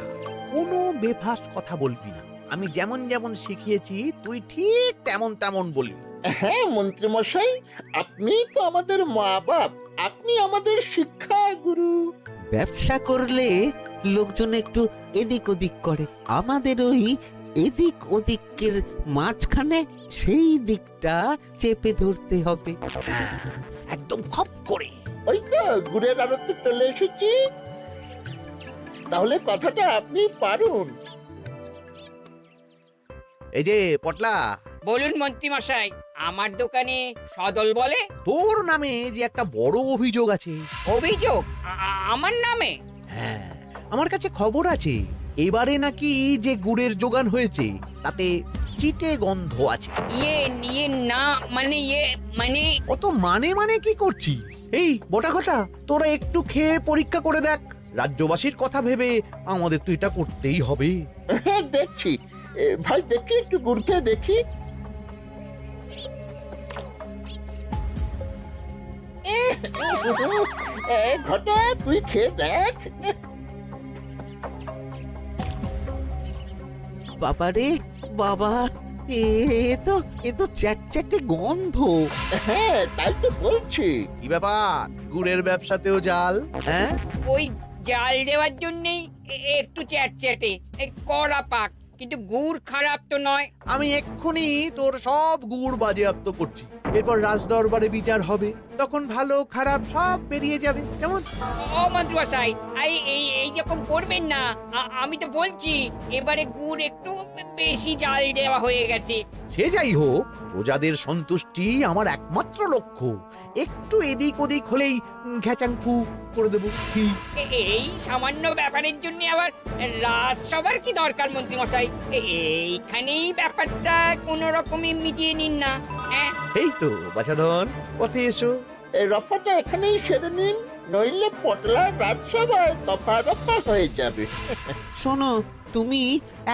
কোনো বেফাস কথা বলবি না। আমি যেমন যেমন শিখিয়েছি তুই ঠিক তেমন তেমন বলবি। হ্যাঁ মন্ত্রী মশাই, আপনি তো আমাদের মা বাপ, আপনি আমাদের শিক্ষা গুরু। ব্যবসা করলে লোকজন একটু এদিক ওদিক করে, আমাদের ওই এদিক ওদিকের মাঝখানে সেই দিকটা চেপে ধরতে হবে। হ্যাঁ, একদম খপ করে। ওই তো গুড়ের আড়তে চলে এসেছি, তাহলে কথাটা আপনি পারুন। এই যে পটলা, বলুন মন্ত্রী মশাই, আমার দোকানে সদল বলে। তোর নামে যে একটা বড় অভিযোগ আছে। অভিযোগ? আমার নামে? হ্যাঁ, আমার কাছে খবর আছে এবারে নাকি যে গুড়ের যোগান হয়েছে তাতে চিটে গন্ধ আছে। ইয়ে না, মানে অত মানে কি করছি? এই বটা ঘটা, তোরা একটু খেয়ে পরীক্ষা করে দেখ। রাজ্যবাসীর কথা ভেবে আমাদের তো এটা করতেই হবে। হ্যাঁ দেখছি, ভাই দেখি, একটু গুড় খেয়ে দেখি। ঘটা, তুই খেয়ে দেখ। বাবা রে বাবা, এ তো চ্যাটচ্যাটে গন্ধ। হ্যাঁ তাই তো বলছি। কি ব্যাপার, গুড়ের ব্যবসাতেও জাল? হ্যাঁ, ওই জাল দেওয়ার জন্যই একটু চ্যাটচ্যাটে, কড়া পাক, কিন্তু গুড় খারাপ তো নয়। আমি এক্ষুনি তোর সব গুড় বাজেয়াপ্ত করছি। এরপর রাজদরবারে বিচার হবে, তখন ভালো খারাপ সব বেরিয়ে যাবে। কেমন? ও মন্ত্রী মশাই, এই রকম করবেন না। আমি তো বলছি এবারে গুড় একটু বেশি জাল দেওয়া হয়ে গেছে। সে যাই হোক, প্রজাদের সন্তুষ্টি আমার একমাত্র লক্ষ্য। একটু এদিক ওদিক হলেই ঘ্যাচাংফু করে দেবো। কি এই সামান্য ব্যাপারের জন্য আবার রাজসভার কি দরকার মন্ত্রী মশাই? এইখানেই ব্যাপারটা কোনো রকমে মিটিয়ে নিন না। হ্যাঁ, এই তো বাছাধন, পথে এসো। এই রফাটা এখানেই সেরে নিন, নইলে পটলা রাজসভায় দফা রফা হয়ে যাবে। শোনো, তুমি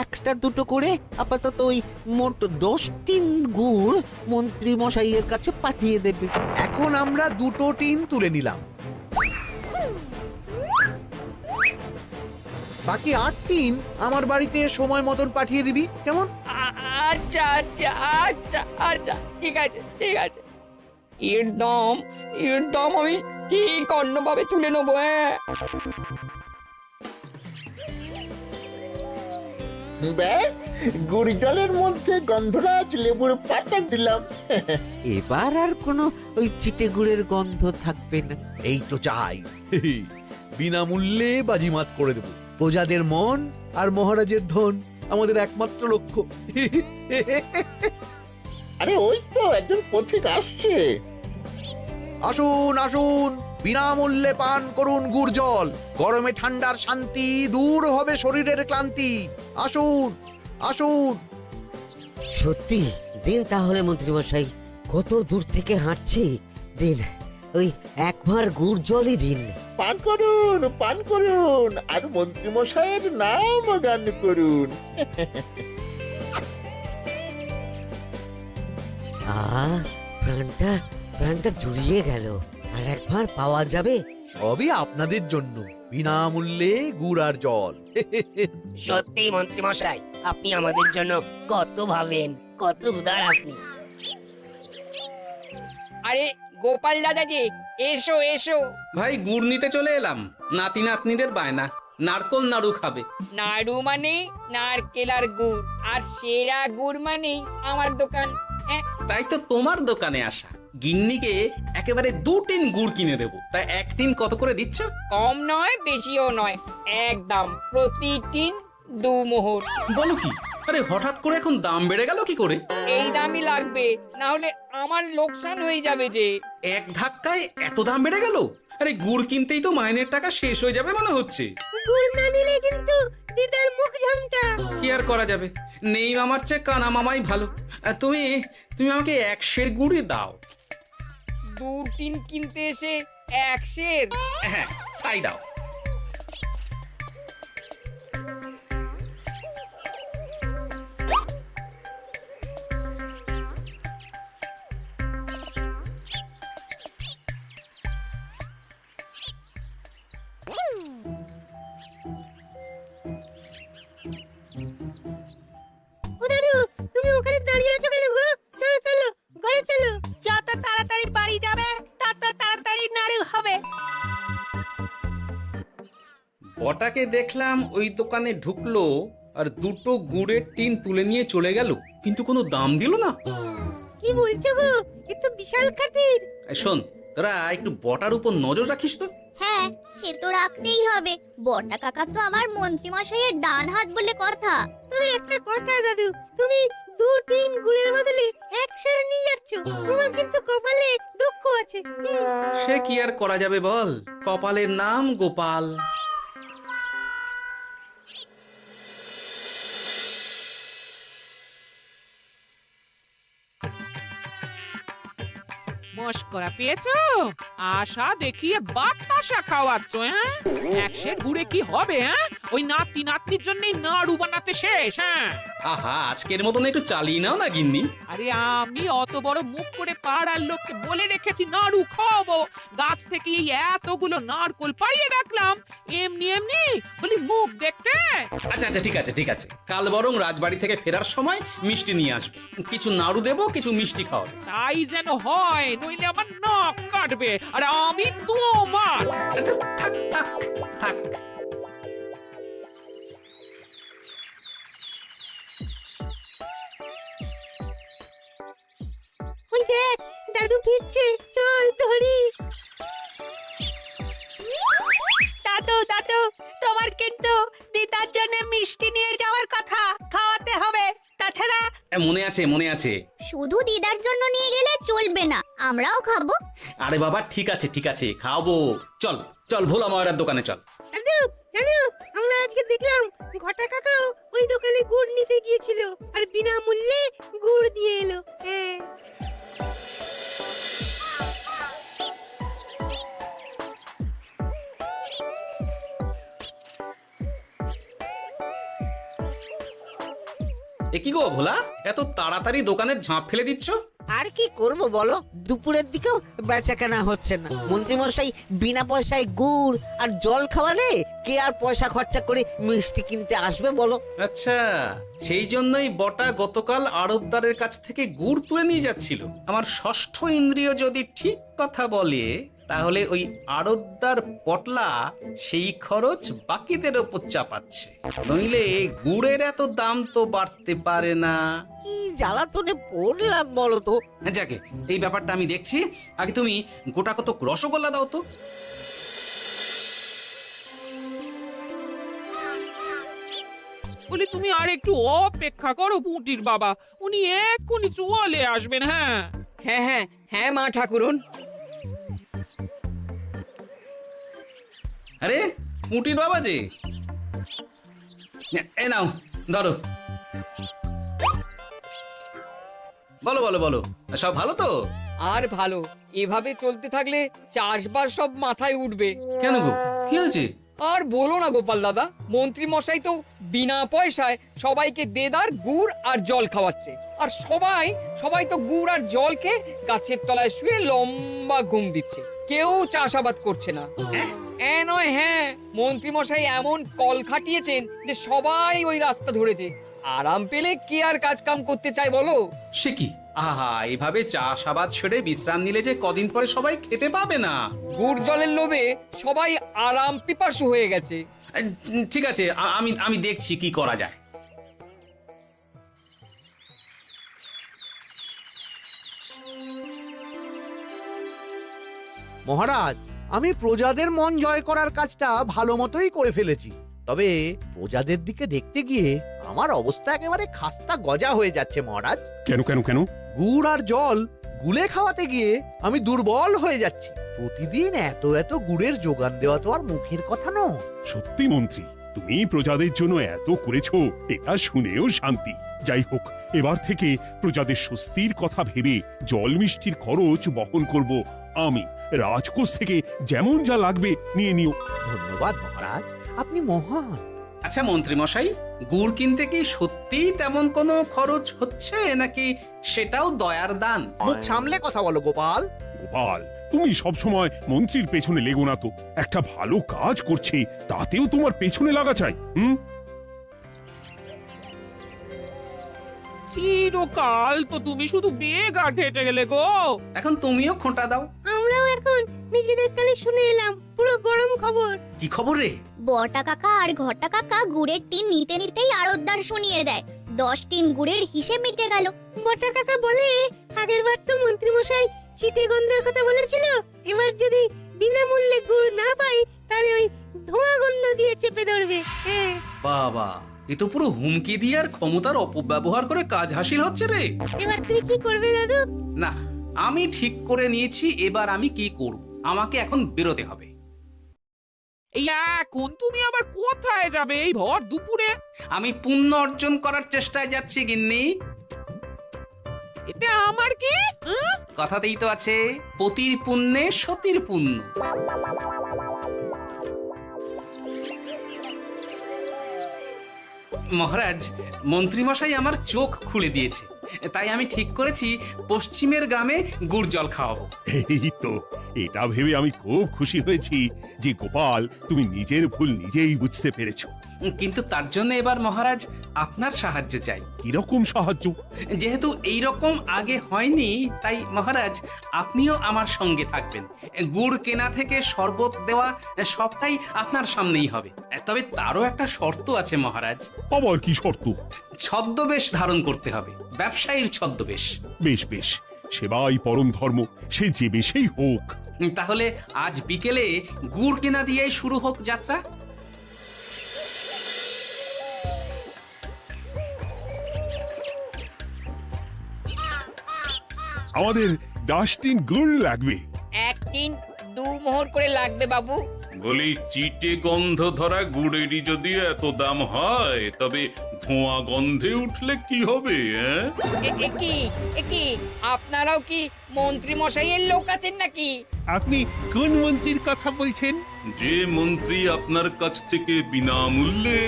একটা দুটো করে আপাতত ওই মোট 10 টিন গুড় মন্ত্রী মশাইয়ের কাছে পাঠিয়ে দেবে। এখন আমরা 2 টিন তুলে নিলাম, বাকি 8 টিন আমার বাড়িতে সময় মতন পাঠিয়ে দিবি। কেমন? আচ্ছা, ঠিক আছে। এর দাম আমি ঠিক অন্যভাবে তুলে নেবো। হ্যাঁ, ব্যাস, গুড় জলের মধ্যে গন্ধরাজ লেবুর পাতা দিলাম। এবার আর কোনো ওই চিটে গুড়ের গন্ধ থাকবে না। এই তো চাই। বিনামূল্যে বাজিমাত করে দেব। প্রজাদের মন আর মহারাজের ধন আমাদের একমাত্র লক্ষ্য। আরে ওই তো একজন পথিক আসছে। আসুন আসুন, বিনামূল্যে পান করুন গুড় জল। গরমে ঠান্ডার শান্তি, দূর হবে শরীরের ক্লান্তি। আসুন আসুন। সত্যি দিন তাহলে মন্ত্রীমশাই, কত দূর থেকে হাঁটছি, দিন ওই একবার গুড় জলই দিন। পান করুন আর মন্ত্রী মশাইয়ের নাম গান করুন। প্রাণটা জুড়িয়ে গেল। আর একবার পাওয়া যাবে? সবই আপনাদের জন্য, বিনামূল্যে গুড় আর জল। সত্যি মন্ত্রী মশাই, আপনি আমাদের জন্য কত ভাবেন, কত উদার আপনি। আরে গোপাল দাদা যে, এসো এসো। ভাই গুড় নিতে চলে এলাম। নাতি নাতনিদের বায়না, নারকোল নাড়ু খাবে। নাড়ু মানে নারকেল আর গুড়, আর সেরা গুড় মানে আমার দোকান। হ্যাঁ, তাই তো তোমার দোকানে আসা। গিন্নিকে একেবারে 2 টিন গুড় কিনে দেবো। তাই 1 টিন কত করে দিচ্ছ? কম নয় বেশিও নয়, একদম প্রতি টিন 2 মোহর। বলো কি? আরে হঠাৎ করে এখন দাম বেড়ে গেল কি করে? এই দামই লাগবে, না হলে আমার লোকসান হয়ে যাবে যে। এক ধাক্কায় এত দাম বেড়ে গেল? আরে গুড় কিনতেই তো মাইনের টাকা শেষ হয়ে যাবে মনে হচ্ছে। গুড় না নিলে কিন্তু দিদার মুখ ঝামটা। কি আর করা যাবে, নেই মামার চেয়ে কানা মামাই ভালো। তুমি আমাকে 1 সের গুড়ই দাও। 2 টিন কিনতে এসে 1 সের? হ্যাঁ, তাই দাও। ও দাদু, তুমি ওখানে দাঁড়িয়ে আছো কেন গো? চলো চলো, ঘরে চলো। যত তাড়াতাড়ি বাড়ি যাবে তত তাড়াতাড়ি নাড়ু হবে। বটাকে দেখলাম ওই দোকানে ঢুকলো আর 2টো গুড়ের টিন তুলে নিয়ে চলে গেল, কিন্তু কোনো দাম দিল না। কি বলছো গো? এ তো বিশাল খাতির। এই শোন, তোরা একটু বটার উপর নজর রাখিস তো। হ্যাঁ, সে তো রাখতেই হবে। বড়টা কাকা তো আমার মন্ত্রী মশাইয়ের ডান হাত বলে কথা। তবে একটা কথা দাদু, তুমি 2 টিন গুড়ের বদলে 1 সের নিয়ে যাচ্ছ। তোমার কিন্তু কপালে দুঃখ আছে। সে কি আর করা যাবে বল, কপালের নাম গোপাল। মস্করা পেয়েছো? আশা দেখিয়ে বাতাসা খাওয়াচ্ছ। হ্যাঁ, 1 সের গুড়ে কি হবে? হ্যাঁ, ওই নাতি নাতনির জন্যই নাড়ু বানাতে শেষ। হ্যাঁ, আহা, আজকের মতন একটু চালিয়ে নাও না গিন্নি। আরে আমি অত বড় মুখ করে পাড়ার লোককে বলে রেখেছি নাড়ু খাওয়াবো, গাছ থেকে এই এতগুলো নারকোল পাড়িয়ে রাখলাম, এমনি এমনি বলি মুখ দেখতে। আচ্ছা আচ্ছা, ঠিক আছে। কাল বরং রাজবাড়ি থেকে ফেরার সময় মিষ্টি নিয়ে আসবো। কিছু নাড়ু দেবো, কিছু মিষ্টি খাওয়াবো। তাই যেন হয়, নইলে আমার নাক কাটবে আর আমি তোমার। থাক থাক থাক। ওই দেখ, দাদু ফিরছে, চল ধরি। দাদু দাদু, তোমার কিন্তু দিদার জন্য মিষ্টি নিয়ে যাওয়ার কথা, খাওয়াতে হবে। তাছাড়া মনে আছে। শুধু দিদার জন্য নিয়ে গেলে চলবে না, আমরাও খাবো। আরে বাবা, ঠিক আছে, খাওয়াবো। চল চল, ভোলা ময়রার দোকানে চল। দাদু জানো, আমরা আজকে দেখলাম ঘটা কাকাও ওই দোকানে গুড় নিতে গিয়েছিল আর বিনামূল্যে গুড় দিয়ে এলো। হ্যাঁ, এ কি গো ভোলা, এত তাড়াতাড়ি দোকানের ঝাঁপ ফেলে দিচ্ছ? আর কি করব বলো, দুপুরের দিকেও বেচা কেনা হচ্ছে না। মন্ত্রীমশাই বিনা পয়সায় গুড় আর জল খাওয়ালে কে আর পয়সা খরচা করে মিষ্টি কিনতে আসবে বলো? আচ্ছা, সেই জন্যই বটা গতকাল আড়তদারের কাছ থেকে গুড় তুলে নিয়ে যাচ্ছিল। আমার ষষ্ঠ ইন্দ্রিয় যদি ঠিক কথা বলে, তাহলে ওই আড়তদার পটলা সেই খরচ বাকিদের ওপর চাপাচ্ছে। নইলে গুড়ের এত দাম তো বাড়তে পারে না। কি জ্বালাতনে পড়লাম বলো তো। যাকে, এই ব্যাপারটা আমি দেখছি। আগে তুমি গোটা কত রসগোল্লা দাও তো। বলি তুমি আর একটু অপেক্ষা করো পুটির বাবা, উনি এক্ষুনি চলে আসবেন। হ্যাঁ হ্যাঁ হ্যাঁ হ্যাঁ মা ঠাকুরন। আরে পুটির বাবা যে, এ নাও ধরো। বলো বলো বলো, সব ভালো তো? আর ভালো, এভাবে চলতে থাকলে চাষবাস সব মাথায় উঠবে। কেন গো, কি হয়েছে? আর বলো না গোপাল দাদা, মন্ত্রী মশাই তো বিনা পয়সায় সবাইকে দেদার গুড় আর জল খাওয়াচ্ছে। আর সবাই তো গুড় আর জলকে গাছের তলায় শুয়ে লম্বা ঘুম দিচ্ছে। কেউ চাষাবাদ করছে না। নয়, হ্যাঁ, মন্ত্রী মশাই এমন কল খাটিয়েছেন যে সবাই ওই রাস্তা ধরেছে। আরাম পেলে কে আর কাজ কাম করতে চায় বলো? সে কি, আহা, এভাবে চাষাবাদ ছেড়ে বিশ্রাম নিলে যে কদিন পরে সবাই খেতে পাবে না। গুড় জলের লোভে সবাই আরাম পিপাসু হয়ে গেছে। ঠিক আছে, আমি দেখছি কি করা যায়। মহারাজ, আমি প্রজাদের মন জয় করার কাজটা ভালো মতোই করে ফেলেছি। তবে প্রজাদের দিকে দেখতে গিয়ে আমার অবস্থা একেবারে খাস্তা গজা হয়ে যাচ্ছে মহারাজ। কেন কেন কেন? গুড় আর জল গুলে খাওয়াতে গিয়ে আমি দুর্বল হয়ে যাচ্ছি। প্রতিদিন এত এত গুড়ের যোগান দেওয়া তো আর মুখের কথা নয়। সত্যি মন্ত্রী, তুমি প্রজাদের জন্য এত করেছো, এটা শুনেও শান্তি। যাই হোক, এবার থেকে প্রজাদের স্বস্তির কথা ভেবে জল মিষ্টির খরচ বহন করব আমি। রাজকোষ থেকে যেমন যা লাগবে নিয়ে নিও। ধন্যবাদ মহারাজ, আপনি মহান। আচ্ছা মন্ত্রী মশাই, গুড় কিনতে কি সত্যিই তেমন কোনো খরচ হচ্ছে, নাকি সেটাও দয়ার দান? মুখ সামলে কথা বলো গোপাল। গোপাল, তুমি সবসময় মন্ত্রীর পেছনে লেগো না তো। একটা ভালো কাজ করছে, তাতেও তোমার পেছনে লাগা চাই। চিরকাল তো তুমি শুধু বেগা হেঁটে গেলে গো। এখন তুমিও খোঁটা দাও। আমরাও এখন নিজেদের কানে শুনে এলাম পুরো গরম খবর। কি খবর রে? বটা কাকা আর ঘটা কাকা গুড়ের টিন নিতে নিতেই আড়তদার শুনিয়ে দেয় 10 টিন গুড়ের হিসেব মিটে গেল। বটা কাকা বলে, আগের বার তো মন্ত্রী মশাই চিটে গন্ধের কথা বলেছিল, এবার যদি বিনামূল্যে গুড় না পাই তাহলে ওই ধোঁয়া গন্ধ দিয়ে চেপে ধরবে। বাবা, এ তো পুরো হুমকি দিয়ে আর ক্ষমতার অপব্যবহার করে কাজ হাসিল হচ্ছে রে। এবার তুমি কি করবে দাদু? না, আমি ঠিক করে নিয়েছি এবার আমি কি করব। আমাকে এখন বেরোতে হবে। এই এখন তুমি আবার কোথায় যাবে এই ভর দুপুরে? আমি পুণ্য অর্জন করার চেষ্টায় যাচ্ছি গিন্নি। এতে আমার কি? কথাতেই তো আছে, পতির পুণ্যে সতীর পুণ্য। মহারাজ, মন্ত্রীমশাই আমার চোখ খুলে দিয়েছে, তাই আমি ঠিক করেছি পশ্চিমের গ্রামে গুড় জল খাওয়াবো। এই তো, এটা ভেবে আমি খুব খুশি হয়েছি যে গোপাল, তুমি নিজের ভুল নিজেই বুঝতে পেরেছো। কিন্তু তার জন্য এবার মহারাজ আপনার সাহায্য চাই। কিরকম সাহায্য? যেহেতু এই রকম আগে হয়নি, তাই মহারাজ আপনিও আমার সঙ্গে থাকবেন। গুড় কেনা থেকে শরবত দেওয়া সবটাই আপনার সামনেই হবে। তবে তারও একটা শর্ত আছে মহারাজ। আবার কি শর্ত? ছদ্মবেশ ধারণ করতে হবে, ব্যবসায়ীর ছদ্মবেশ। বেশ বেশ, সেবাই পরম ধর্ম, সে যে বেশেই হোক। তাহলে আজ বিকেলে গুড় কেনা দিয়েই শুরু হোক যাত্রা। আমাদের 10 টিন গুড় লাগবে। 1 টিন 2 মোহর করে লাগবে বাবু। বলি, চিটে গন্ধ ধরা গুড়েরই যদি এত দাম হয়, তবে ধোঁয়া গন্ধে উঠলে কি হবে? কি আপনারাও কি মন্ত্রী মশাইয়ের লোক আছেন নাকি? আপনি কোন মন্ত্রীর কথা বলছেন? যে মন্ত্রী আপনার কাছ থেকে বিনামূল্যে।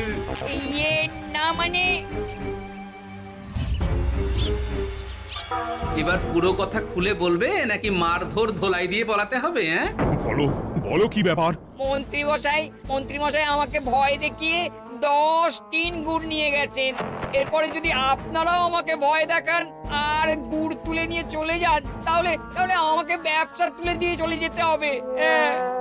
না মানে, এবার পুরো কথা খুলে বলবে নাকি মারধর ধোলাই দিয়ে বলাতে হবে? বলো বলো কি ব্যাপার? মন্ত্রী মশাই আমাকে ভয় দেখিয়ে 10 টিন গুড় নিয়ে গেছেন। এরপরে যদি আপনারাও আমাকে ভয় দেখান আর গুড় তুলে নিয়ে চলে যান, তাহলে আমাকে ব্যবসা তুলে দিয়ে চলে যেতে হবে।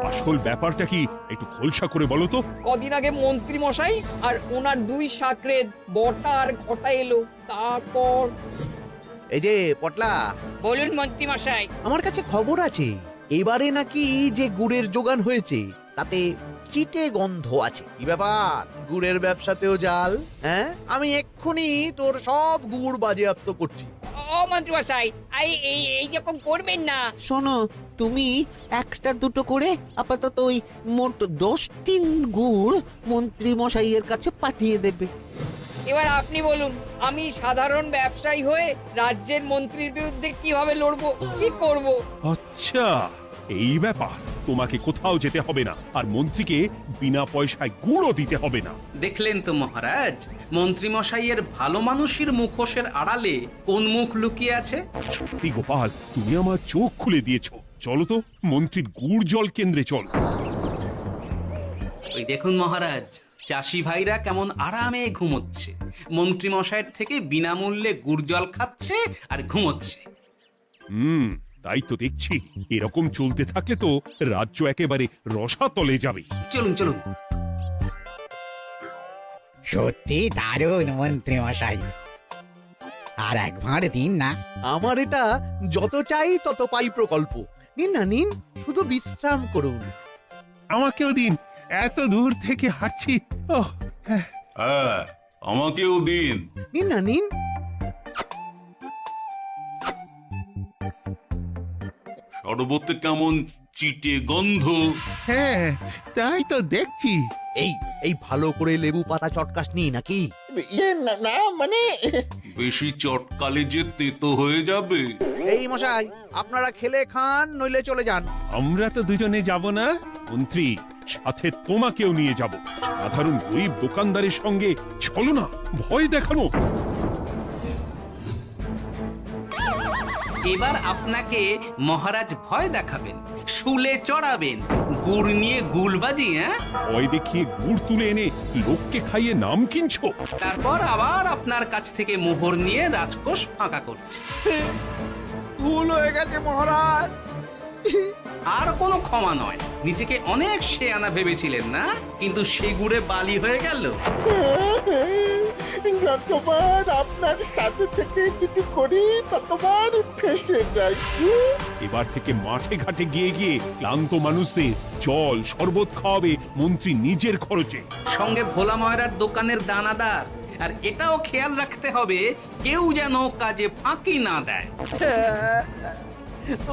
আসল ব্যাপারটা কি একটু খোলসা করে বলো তো। কদিন আগে মন্ত্রী মশাই আর ওনার 2 সাকরেদ বটা আর ঘটা এলো। তারপর এই যে পটলা, বলুন মন্ত্রী মশাই। আমার কাছে খবর আছে এবারে নাকি যে গুড়ের যোগান হয়েছে তাতে চিটে গন্ধ আছে। কি ব্যাপার, গুড়ের ব্যবসাতেও জাল? হ্যাঁ, আমি এক্ষুনি তোর সব গুড় বাজেয়াপ্ত করছি। ও মন্ত্রী মশাই, এই রকম করবেন না। শোনো, তুমি একটা দুটো করে আপাতত ওই মোট 10 টিন গুড় মন্ত্রী মশাইয়ের কাছে পাঠিয়ে দেবে। এবার আপনি বলুন, আমি সাধারণ ব্যবসায়ী হয়ে রাজ্যের মন্ত্রীর বিরুদ্ধে কিভাবে লড়বো, কি করব? আচ্ছা, এই ব্যাপার। তোমাকে কোথাও যেতে হবে না, আর মন্ত্রীকে বিনা পয়সায় গুড়ও দিতে হবে না। দেখলেন তো মহারাজ, মন্ত্রী মশাইয়ের ভালো মানুষের মুখোশের আড়ালে কোন মুখ লুকিয়ে আছে। সত্যি গোপাল, তুমি আমার চোখ খুলে দিয়েছো। চলো তো মন্ত্রীর গুড় জল কেন্দ্রে চল। ওই দেখুন মহারাজ, চাষি ভাইরা কেমন আরামে ঘুমোচ্ছে, মন্ত্রী মশাইয়ের থেকে বিনামূল্যে গুড় জল খাচ্ছে আর ঘুমোচ্ছে। তাই তো দেখছি। এরকম চলতে থাকলে তো রাজ্য একেবারে রসাতলে যাবে। চলুন চলুন। সত্যি দারুণ মন্ত্রী মশাই, আর একবার দিন না। আমার এটা যত চাই তত পাই প্রকল্প। নিন না নিন, শুধু বিশ্রাম করুন। আমাকেও দিন, এত দূর থেকে হাঁটছি। হ্যাঁ, আমাকেও দিন। নিন না নিন। শরবতে কেমন চিটে গন্ধ। হ্যাঁ, তাই তো দেখছি। এই ভালো করে লেবু পাতা চটকাসনি নাকি? না মানে বেশি চটকালে যে তেতো হয়ে যাবে। এই মশাই, আপনারা খেলে খান, নইলে চলে যান। আমরা তো দুজনে যাব না মন্ত্রী, সাথে তোমাকেও নিয়ে যাব। সাধারণ গরিব দোকানদারের সঙ্গে চলো না, ভয় দেখানো। এবার আপনাকে মহারাজ ভয় দেখাবেন, শুলে চড়াবেন, গুড় নিয়ে গুলবাজি। ভয় দেখিয়ে গুড় তুলে এনে লোককে খাইয়ে নাম কিনছো, তারপর আবার আপনার কাছ থেকে মোহর নিয়ে রাজকোষ ফাঁকা করছে। ভুল হয়ে গেছে মহারাজ। আর কোনো ক্ষমা নয়। নিজেকে অনেক শেয়ানা ভেবেছিলেন না, কিন্তু সে গুড়ে বালি হয়ে গেল। যতবার আপনার সাথে থেকে কিছু করি ততবার ফেসে যাই। এবার থেকে মাঠে ঘাটে গিয়ে গিয়ে ক্লান্ত মানুষদের জল শরবত খাওয়াবে মন্ত্রী নিজের খরচে, সঙ্গে ভোলা ময়রার দোকানের দানাদার। আর এটাও খেয়াল রাখতে হবে, কেউ যেন কাজে ফাঁকি না দেয়।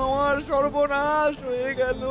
আমার সর্বনাশ হয়ে গেল।